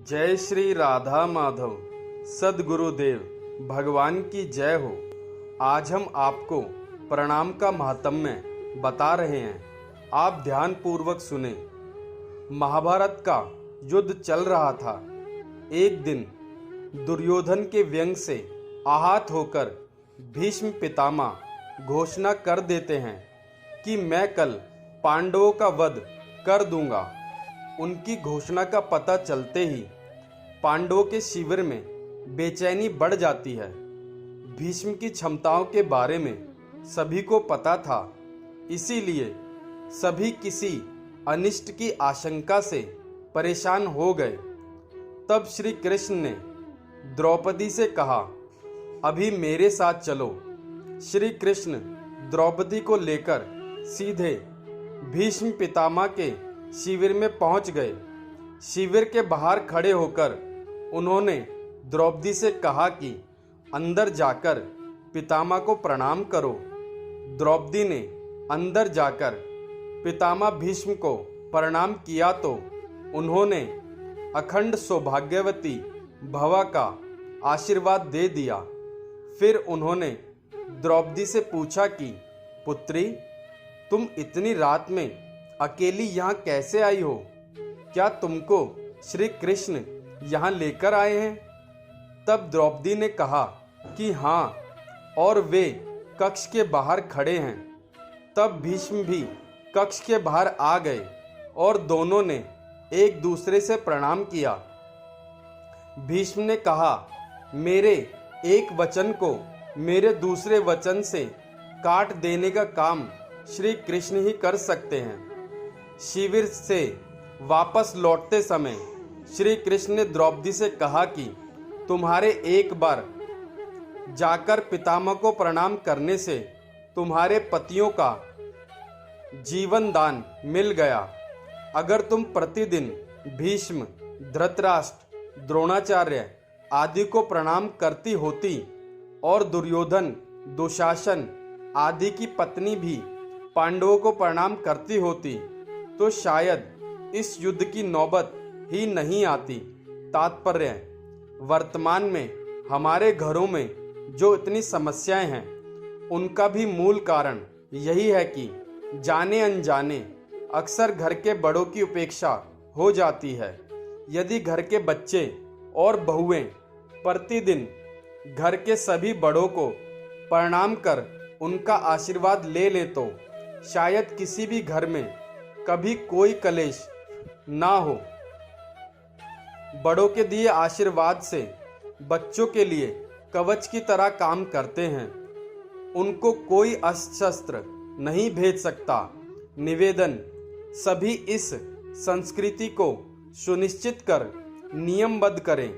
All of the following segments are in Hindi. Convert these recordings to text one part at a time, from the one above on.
जय श्री राधा माधव सद्गुरुदेव भगवान की जय हो। आज हम आपको प्रणाम का महात्म्य बता रहे हैं, आप ध्यान पूर्वक सुने। महाभारत का युद्ध चल रहा था। एक दिन दुर्योधन के व्यंग से आहत होकर भीष्म पितामह घोषणा कर देते हैं कि मैं कल पांडवों का वध कर दूंगा। उनकी घोषणा का पता चलते ही पांडवों के शिविर में बेचैनी बढ़ जाती है। भीष्म की क्षमताओं के बारे में सभी को पता था, इसीलिए सभी किसी अनिष्ट की आशंका से परेशान हो गए। तब श्री कृष्ण ने द्रौपदी से कहा, अभी मेरे साथ चलो। श्री कृष्ण द्रौपदी को लेकर सीधे भीष्म पितामह के शिविर में पहुंच गए। शिविर के बाहर खड़े होकर उन्होंने द्रौपदी से कहा कि अंदर जाकर पितामह को प्रणाम करो। द्रौपदी ने अंदर जाकर पितामह भीष्म को प्रणाम किया तो उन्होंने अखंड सौभाग्यवती भवा का आशीर्वाद दे दिया। फिर उन्होंने द्रौपदी से पूछा कि पुत्री, तुम इतनी रात में अकेली यहाँ कैसे आई हो? क्या तुमको श्री कृष्ण यहाँ लेकर आए हैं? तब द्रौपदी ने कहा कि हाँ, और वे कक्ष के बाहर खड़े हैं। तब भीष्म भी कक्ष के बाहर आ गए और दोनों ने एक दूसरे से प्रणाम किया। भीष्म ने कहा, मेरे एक वचन को मेरे दूसरे वचन से काट देने का काम श्री कृष्ण ही कर सकते हैं। शिविर से वापस लौटते समय श्री कृष्ण ने द्रौपदी से कहा कि तुम्हारे एक बार जाकर पितामह को प्रणाम करने से तुम्हारे पतियों का जीवन दान मिल गया। अगर तुम प्रतिदिन भीष्म, धृतराष्ट्र, द्रोणाचार्य आदि को प्रणाम करती होती और दुर्योधन, दुशासन आदि की पत्नी भी पांडवों को प्रणाम करती होती तो शायद इस युद्ध की नौबत ही नहीं आती। तात्पर्य, वर्तमान में हमारे घरों में जो इतनी समस्याएं हैं उनका भी मूल कारण यही है कि जाने अनजाने अक्सर घर के बड़ों की उपेक्षा हो जाती है। यदि घर के बच्चे और बहुएं प्रतिदिन घर के सभी बड़ों को प्रणाम कर उनका आशीर्वाद ले ले तो शायद किसी भी घर में कभी कोई कलेश ना हो। बड़ों के दिए आशीर्वाद से बच्चों के लिए कवच की तरह काम करते हैं। उनको कोई अस्त्र नहीं भेज सकता। निवेदन, सभी इस संस्कृति को सुनिश्चित कर नियमबद्ध करें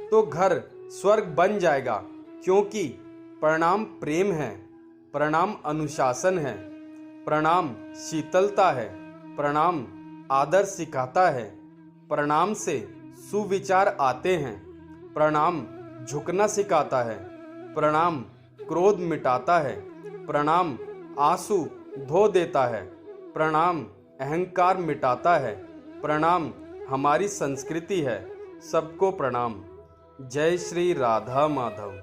तो घर स्वर्ग बन जाएगा, क्योंकि प्रणाम प्रेम है, प्रणाम अनुशासन है, प्रणाम शीतलता है, प्रणाम आदर सिखाता है, प्रणाम से सुविचार आते हैं, प्रणाम झुकना सिखाता है, प्रणाम क्रोध मिटाता है, प्रणाम आंसू धो देता है, प्रणाम अहंकार मिटाता है, प्रणाम हमारी संस्कृति है। सबको प्रणाम। जय श्री राधा माधव।